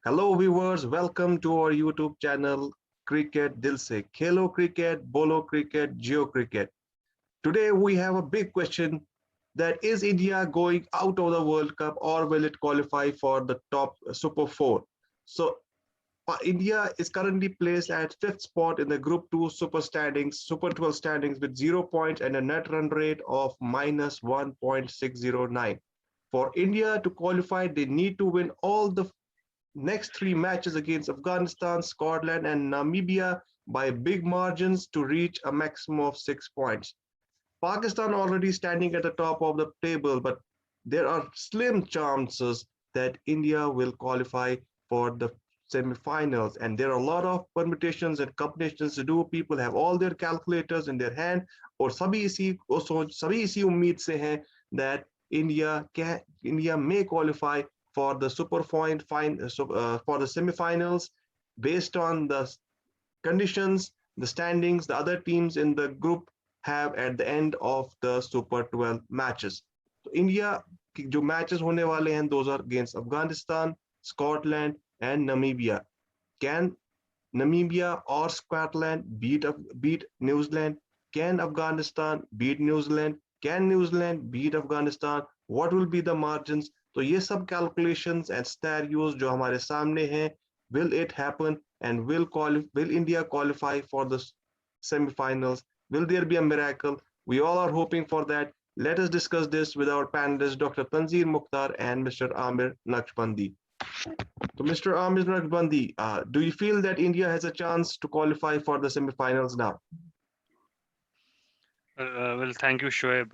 Hello viewers, welcome to our YouTube channel Cricket Dil Se. Khelo cricket, bolo cricket, geo cricket. Today we have a big question that is India going out of the World Cup or will it qualify for the top Super 4? So India is currently placed at fifth spot in the Group 2 Super 12 standings with 0 points and a net run rate of minus 1.609. For India to qualify, they need to win all the next three matches against Afghanistan, Scotland, and Namibia by big margins to reach a maximum of 6 points. Pakistan already standing at the top of the table, but there are slim chances that India will qualify for the semi-finals, and there are a lot of permutations and combinations to do. People have all their calculators in their hand, और सभी इसी उम्मीद से हैं that India may qualify for the for the semi-finals based on the conditions, the standings the other teams in the group have at the end of the Super 12 matches. So India की जो matches होने वाले हैं, those are against Afghanistan, Scotland, and Namibia. Can Namibia or Scotland beat New Zealand? Can Afghanistan beat New Zealand? Can New Zealand beat Afghanistan? What will be the margins? तो ये सब calculations and scenarios जो हमारे सामने हैं, will it happen and will India qualify for the semi-finals? Will there be a miracle? We all are hoping for that. Let us discuss this with our panelists, Dr. Tanzeer Mukhtar and Mr. Aamir Naqshbandi. So, Mr. Aamir Naqshbandi, do you feel that India has a chance to qualify for the semi-finals now? Well, thank you, Shoaib.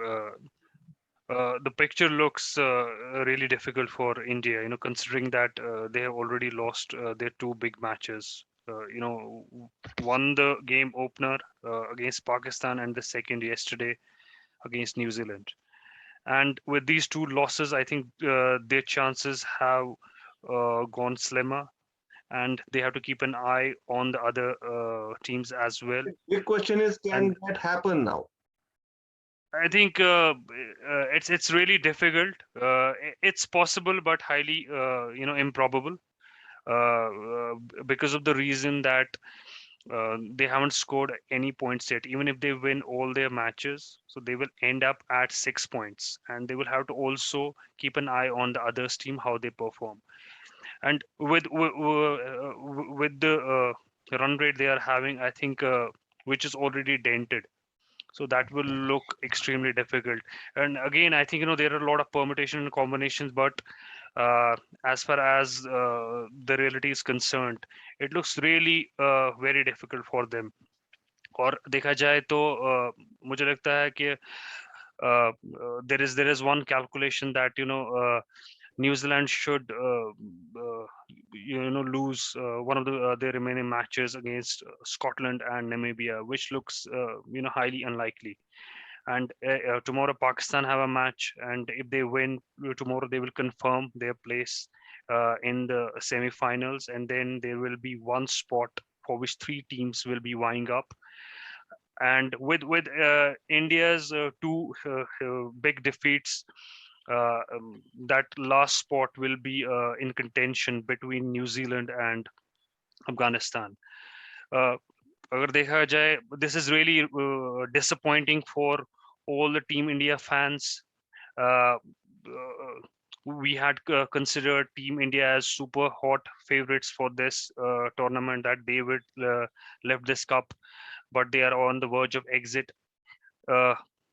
The picture looks really difficult for India, considering that they have already lost their two big matches. Won the game opener against Pakistan and the second yesterday against New Zealand. And with these two losses, I think their chances have gone slimmer, and they have to keep an eye on the other teams as well. The question is, can that happen now? I think it's really difficult. It's possible, but highly improbable, because of the reason that they haven't scored any points yet. Even if they win all their matches, so they will end up at 6 points, and they will have to also keep an eye on the others' team how they perform. And with the run rate they are having, I think which is already dented, so that will look extremely difficult. And again, I think there are a lot of permutation and combinations, but as far as the reality is concerned, it looks really very difficult for them. और देखा जाए तो मुझे लगता है कि there is one calculation that New Zealand should lose one of their remaining matches against Scotland and Namibia, which looks highly unlikely. And tomorrow Pakistan have a match, and if they win tomorrow, they will confirm their place in the semi-finals, and then there will be one spot for which three teams will be vying up. And with India's two big defeats, that last spot will be in contention between New Zealand and Afghanistan. अगर देखा जाए, this is really disappointing for all the Team India fans. We had considered Team India as super hot favorites for this tournament, that they would lift this cup, but they are on the verge of exit.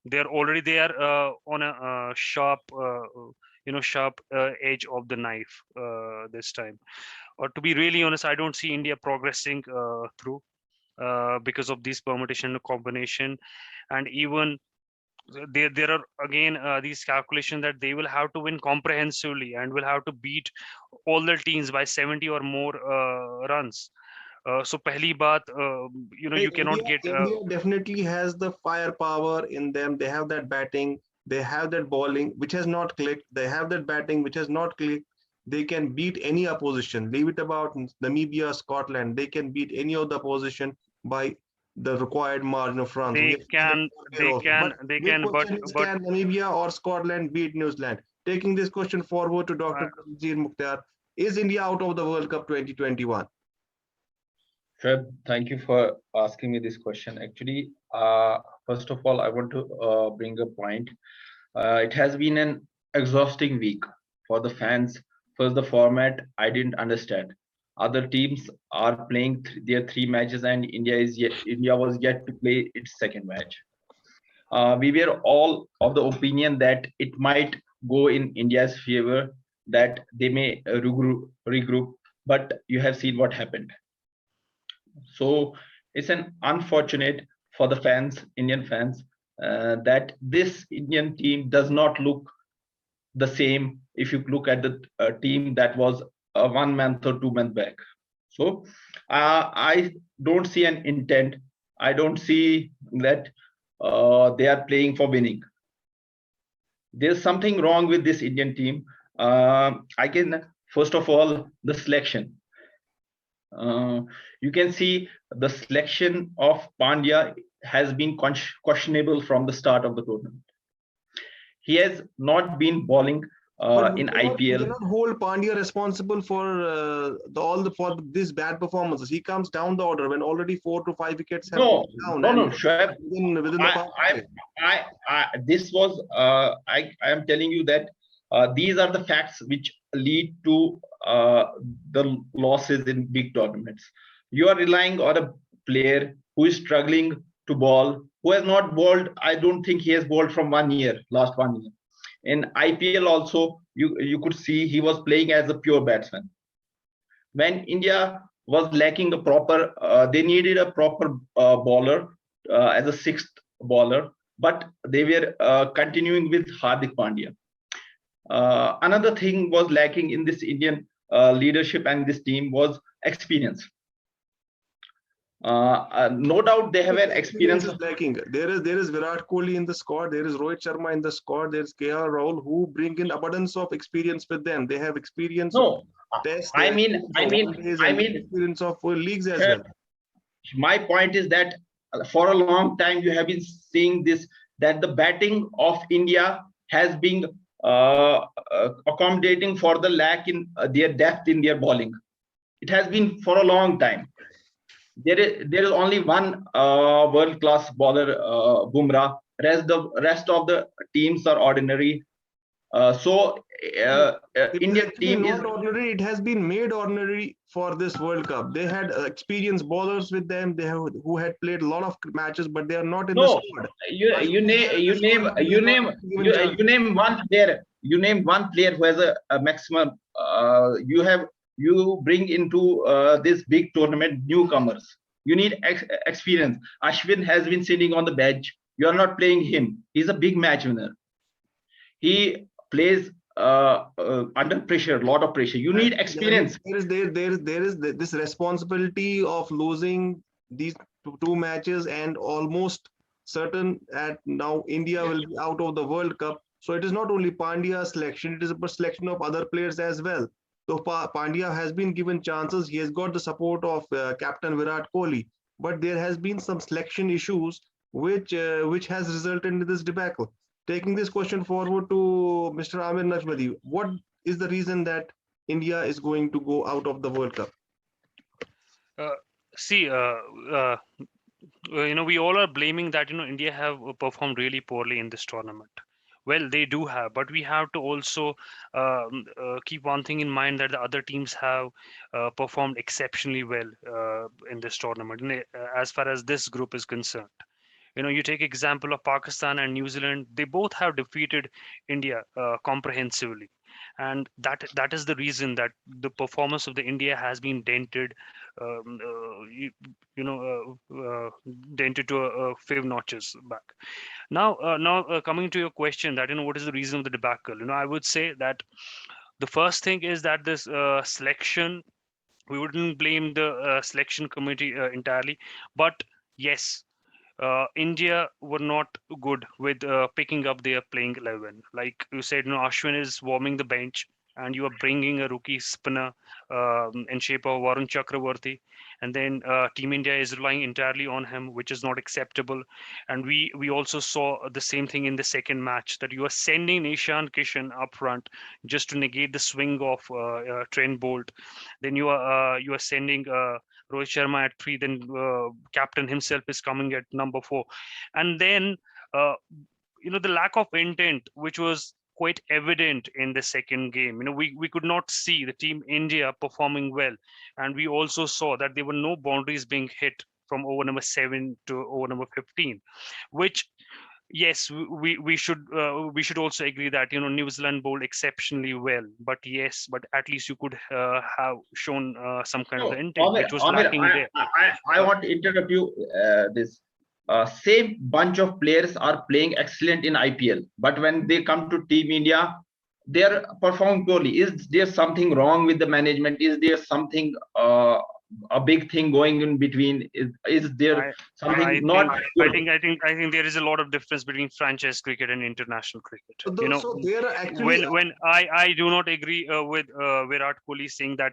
They're already there on a sharp edge of the knife this time. Or to be really honest, I don't see India progressing through because of this permutation and combination. And even there are again these calculations that they will have to win comprehensively and will have to beat all the teams by 70 or more runs. So pehli baat, you cannot India, get India definitely has the firepower in them. They have that batting, they have that bowling, which has not clicked. They have that batting, which has not clicked. They can beat any opposition. Leave it about Namibia, Scotland. They can beat any of the opposition by the required margin of runs. they can Big question is, but can Namibia or Scotland beat New Zealand? Taking this question forward to uh, Dr. Tanzeer Mukhtar. Is India out of the World Cup 2021? Shoaib, thank you for asking me this question. Actually, first of all, I want to bring a point. It has been an exhausting week for the fans. First, the format I didn't understand. Other teams are playing their three matches, and India was yet to play its second match. We were all of the opinion that it might go in India's favor, that they may regroup, but you have seen what happened. So it's an unfortunate for the fans, Indian fans, that this Indian team does not look the same if you look at the team that was 1 month or 2 months back. So I don't see an intent. I don't see that they are playing for winning. There's something wrong with this Indian team. I can, first of all, the selection. You can see the selection of Pandya has been questionable from the start of the tournament. He has not been bowling But in we IPL. cannot hold Pandya responsible for for these bad performances. He comes down the order when already 4 to 5 wickets have No, gone down, no, and no, Shoaib. within the I, power I, play. this was, I am telling you that these are the facts which lead to the losses in big tournaments. You are relying on a player who is struggling to bowl, who has not bowled. I don't think he has bowled from 1 year, last 1 year. In IPL also, you could see he was playing as a pure batsman. When India was lacking a proper, they needed a proper bowler as a sixth bowler, but they were continuing with Hardik Pandya. Another thing was lacking in this Indian leadership and this team was experience. No doubt they have an experience. Is lacking. There is Virat Kohli in the squad. There is Rohit Sharma in the squad. There is KR Rahul, who bring in abundance of experience with them. They have experience of No, tests. I mean, I mean, I mean, experience of leagues as well. My point is that for a long time you have been seeing this, that the batting of India has been accommodating for the lack in their depth in their bowling. It has been for a long time. There is only one world class bowler, Bumrah. Rest of the teams are ordinary. Indian team is not ordinary. It has been made ordinary for this World Cup. They had experienced bowlers with them. Who had played a lot of matches, but they are not in the squad. You name one player. You name one player who has a maximum. You bring into this big tournament newcomers. You need experience. Ashwin has been sitting on the bench. You are not playing him. He's a big match winner. He plays under pressure, a lot of pressure. You need experience. There is this responsibility of losing these two matches, and almost certain at now India will be out of the World Cup. So it is not only Pandya's selection; it is a selection of other players as well. So Pandya has been given chances. He has got the support of Captain Virat Kohli, but there has been some selection issues which has resulted in this debacle. Taking this question forward to Mr. Aamir Naqshbandi, what is the reason that India is going to go out of the World Cup? See, we all are blaming that India have performed really poorly in this tournament. Well, they do have, but we have to also keep one thing in mind, that the other teams have performed exceptionally well in this tournament, as far as this group is concerned. You take example of Pakistan and New Zealand. They both have defeated India comprehensively, and that is the reason that the performance of the India has been dented, um, dented to a few notches back. Now, coming to your question, that what is the reason of the debacle? I would say that the first thing is that this selection. We wouldn't blame the selection committee entirely, but yes, India were not good with picking up their playing 11. Like you said, Ashwin is warming the bench, and you are bringing a rookie spinner in shape of Varun Chakravarti, and then Team India is relying entirely on him, which is not acceptable. And we also saw the same thing in the second match, that you are sending Nishan Kishan up front just to negate the swing of Trent Bolt. Then you are sending Rohit Sharma at 3. Then captain himself is coming at number 4, and then uh, the lack of intent, which was quite evident in the second game. We could not see the Team India performing well, and we also saw that there were no boundaries being hit from over number 7 to over number 15, which, yes, we should also agree that New Zealand bowled exceptionally well, but yes, but at least you could have shown some kind of the No, intent, which was Amir, lacking there. I Uh, want to interrupt you. This same bunch of players are playing excellent in IPL, but when they come to Team India, they are performing poorly. Is there something wrong with the management? Is there something a big thing going in between? Is there I something I not think I good? think I think I think there is a lot of difference between franchise cricket and international cricket. So there are actually When I do not agree with Virat Kohli saying that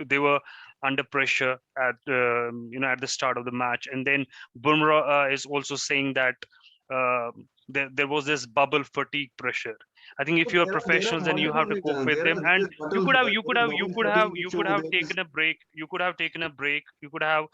they were under pressure at at the start of the match, and then Bumrah is also saying that uh, there was this bubble fatigue pressure. I think if so you're there are professionals, then you multiple have to cope reasons. with them, There and is you could have there you is could have you bubble could have fatigue you issue. could have There is taken a break. You could have taken a break. You could have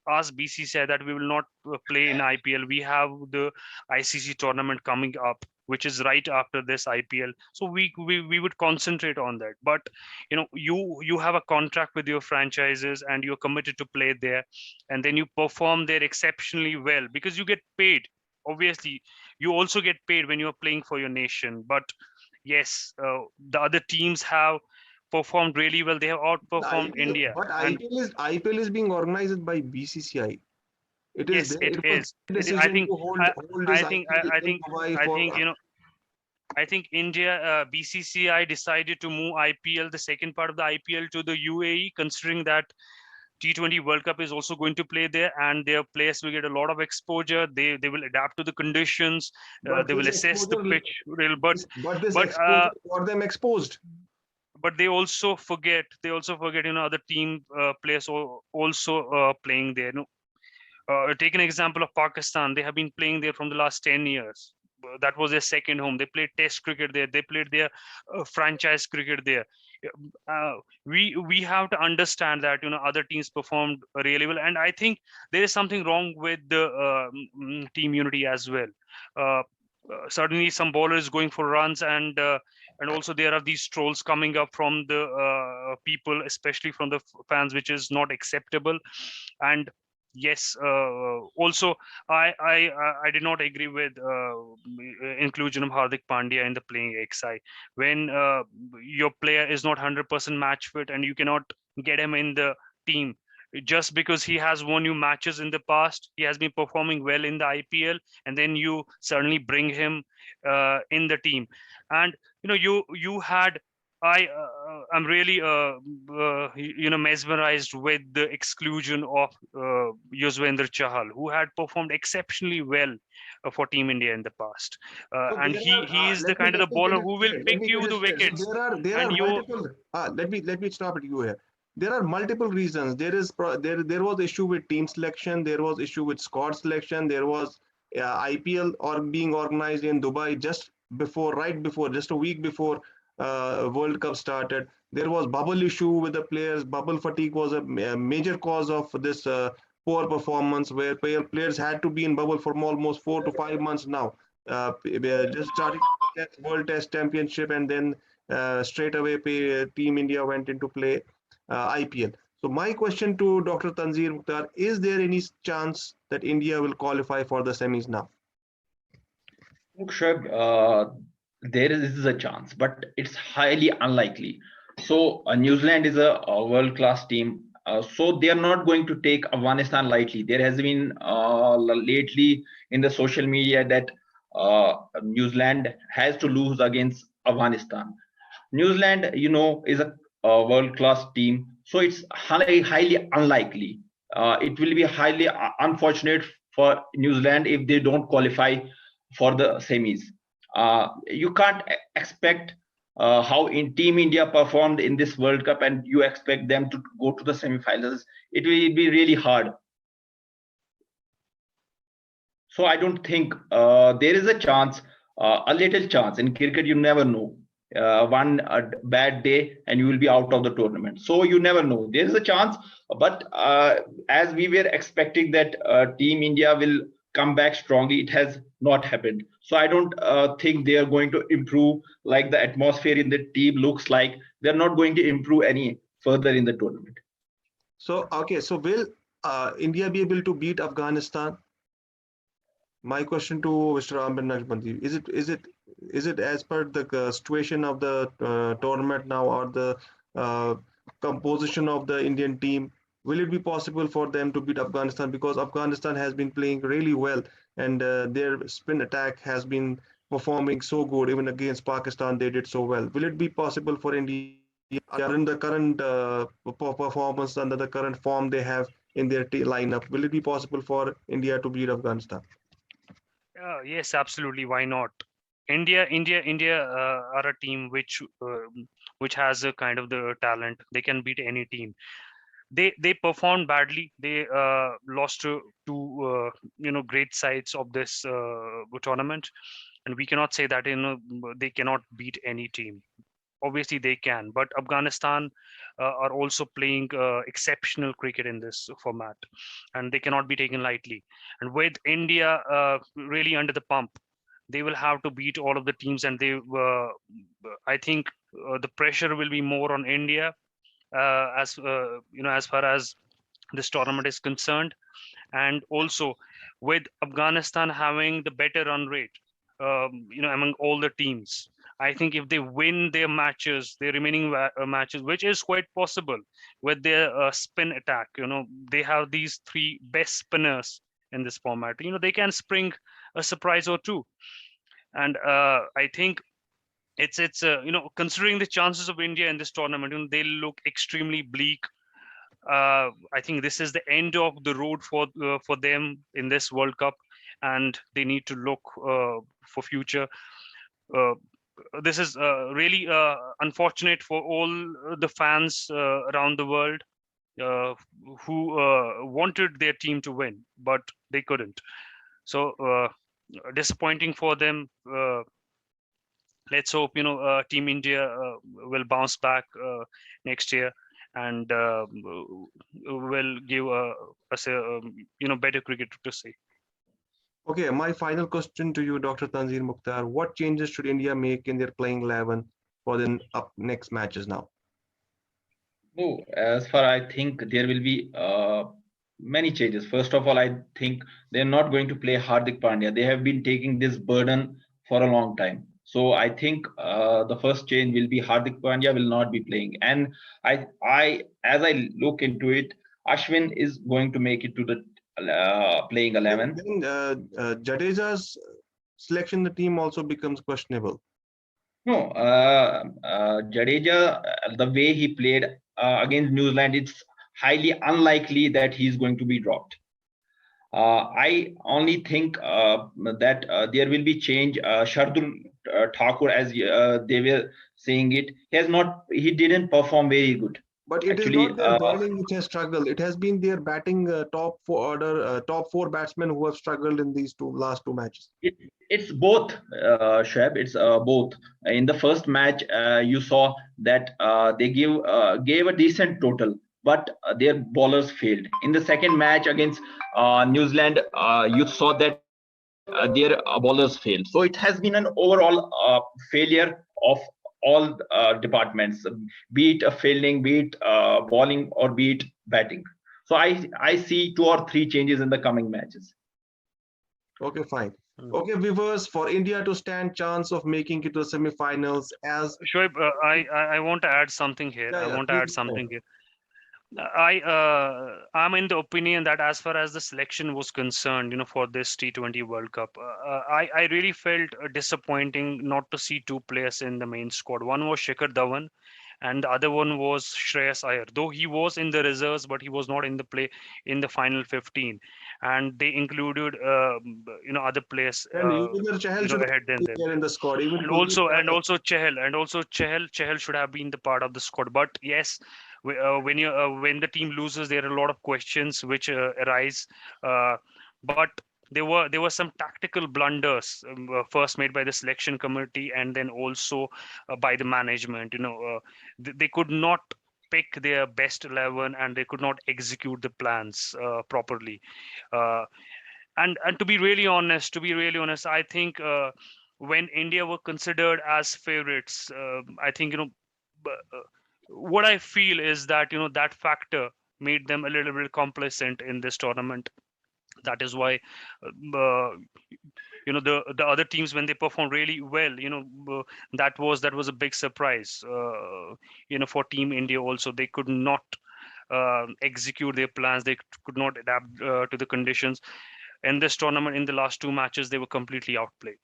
asked BCCI that we will not play in IPL. We have the ICC tournament coming up, which is right after this IPL. So we would concentrate on that. But you have a contract with your franchises, and you're committed to play there, and then you perform there exceptionally well because you get paid. Obviously, you also get paid when you're playing for your nation. But yes, the other teams have performed really well. They have outperformed IPL, India, but and IPL is being organized by BCCI. It is yes, there. it It was is. their I decision think to I, hold this I think IPL I in think Dubai I for. think I think India BCCI decided to move IPL, the second part of the IPL, to the UAE, considering that T20 World Cup is also going to play there, and their players will get a lot of exposure. They will adapt to the conditions. But They will this assess the exposure, pitch real, but this but exposure got them exposed. they also forget other team players also playing there. Take an example of Pakistan. They have been playing there from the last 10 years. That was their second home. They played test cricket there. They played their franchise cricket there. We have to understand that other teams performed really well, and I think there is something wrong with the team unity as well. uh, Certainly some bowlers going for runs, and also there are these trolls coming up from the people, especially from the fans, which is not acceptable. And yes, also I did not agree with inclusion of Hardik Pandya in the playing XI. When your player is not 100% match fit and you cannot get him in the team just because he has won you matches in the past, he has been performing well in the IPL, and then you suddenly bring him in the team. And you had I'm really mesmerized with the exclusion of Yuzvendra Chahal, who had performed exceptionally well for Team India in the past, So and there he are. is the kind of the Let bowler me who get will it straight. Let pick me get you it the straight. So wickets. there And are you multiple. Let me stop at you here. There are multiple reasons. There was issue with team selection. There was issue with squad selection. There was IPL or being organized in Dubai right before, just a week before World Cup started. There was bubble issue with the players. Bubble fatigue was a major cause of this poor performance, where players had to be in bubble for almost 4 to 5 months now. Just starting World Test Championship, and then straight away Team India went into play IPL. So my question to Dr. Tanzeer Mukhtar: is there any chance that India will qualify for the semis now? Look, Shoaib, there is a chance, but it's highly unlikely. So New Zealand is a world-class team. So they are not going to take Afghanistan lightly. There has been lately in the social media that New Zealand has to lose against Afghanistan. New Zealand, is a world-class team, so it's highly unlikely. It will be highly unfortunate for New Zealand if they don't qualify for the semis. You can't expect how in Team India performed in this World Cup, and you expect them to go to the semi-finals, it will be really hard. So I don't think there is a chance, a little chance. In cricket, you never know. One bad day and you will be out of the tournament. So you never know. There is a chance, but as we were expecting that Team India will come back strongly, it has not happened. So I don't think they are going to improve. Like the atmosphere in the team looks like, they're not going to improve any further in the tournament. So, okay, so will India be able to beat Afghanistan? My question to Mr. Aamir Naqshbandi, is it as per the situation of the tournament now, or the uh, composition of the Indian team? Will it be possible for them to beat Afghanistan? Because Afghanistan has been playing really well, and their spin attack has been performing so good. Even against Pakistan, they did so well. Will it be possible for India, in the current performance, under the current form they have in their lineup? Will it be possible for India to beat Afghanistan? Yes, absolutely. Why not? India are a team which has a kind of the talent. They can beat any team. They performed badly. They lost to great sides of this tournament, and we cannot say that they cannot beat any team. Obviously they can, but Afghanistan are also playing exceptional cricket in this format, and they cannot be taken lightly. And with India really under the pump, they will have to beat all of the teams, and I think the pressure will be more on India as far as this tournament is concerned. And also with Afghanistan having the better run rate, among all the teams, I think if they win their matches, their remaining matches, which is quite possible with their spin attack, they have these three best spinners in this format. They can spring a surprise or two, and I think it's considering the chances of India in this tournament, they look extremely bleak. I think this is the end of the road for them in this World Cup, and they need to look for future. Uh, this is really unfortunate for all the fans around the world uh, who wanted their team to win, but they couldn't. So disappointing for them. Let's hope Team India will bounce back next year, and will give us a better cricket to see. Okay, my final question to you, Dr. Tanzeer Mukhtar. What changes should India make in their playing 11 for the up next matches now? No, as far I think there will be many changes. First of all, I think they're not going to play Hardik Pandya. They have been taking this burden for a long time. So I think the first change will be Hardik Pandya will not be playing. And as I look into it, Ashwin is going to make it to the playing 11. Then Jadeja's selection in the team also becomes questionable. No, Jadeja, the way he played against New Zealand, it's highly unlikely that he's going to be dropped. I only think that there will be change. Shardul Thakur, as they were saying it, he didn't perform very good. But it is not their bowling which has struggled. It has been their batting top four batsmen who have struggled in these last two matches. It's both, Shoaib. It's both. In the first match, you saw that they gave a decent total, but their bowlers failed. In the second match against New Zealand, you saw that their bowlers failed. So it has been an overall failure of all departments, be it fielding, be it bowling, or be it batting. So I see 2 or 3 changes in the coming matches. Okay, fine. Okay, viewers, for India to stand chance of making it to the semi-finals, as Shoaib, I want to add something here. Yeah, I yeah, want to add please go something ahead. here. I'm in the opinion that as far as the selection was concerned, for this T20 World Cup, I really felt disappointing not to see two players in the main squad. One was Shikhar Dhawan, and the other one was Shreyas Iyer. Though he was in the reserves, but he was not in the play in the final 15, and they included other players And Yuzvendra Chahal should ahead than be them. there in the squad. Even And Kuldeep also Yadav. Chehel should have been the part of the squad. But yes, when the team loses, there are a lot of questions which arise. Uh, but there were some tactical blunders, first made by the selection committee and then also by the management. They could not pick their best 11 and they could not execute the plans properly. Uh, and to be really honest, I think when India were considered as favorites, I think what I feel is that that factor made them a little bit complacent in this tournament. That is why uh, the other teams, when they perform really well, that was a big surprise for Team India. Also, they could not execute their plans. They could not adapt to the conditions in this tournament. In the last two matches, they were completely outplayed.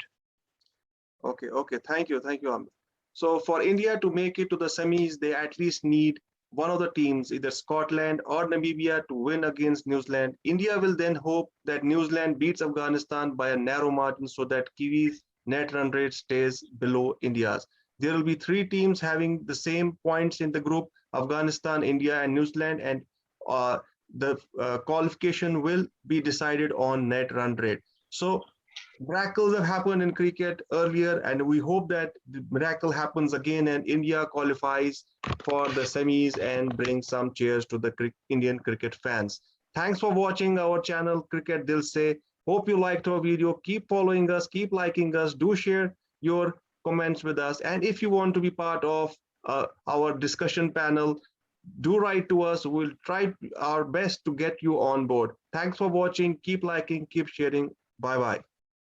Okay. Thank you, Amir. So for India to make it to the semis, they at least need one of the teams, either Scotland or Namibia, to win against New Zealand. India will then hope that New Zealand beats Afghanistan by a narrow margin so that Kiwis' net run rate stays below India's. There will be three teams having the same points in the group: Afghanistan, India, and New Zealand, and uh, the qualification will be decided on net run rate. So miracles have happened in cricket earlier, and we hope that the miracle happens again and India qualifies for the semis and brings some cheers to the Indian cricket fans. Thanks for watching our channel, Cricket Dil Se. Hope you liked our video. Keep following us, keep liking us, do share your comments with us. And if you want to be part of our discussion panel, do write to us. We'll try our best to get you on board. Thanks for watching. Keep liking, keep sharing. Bye bye.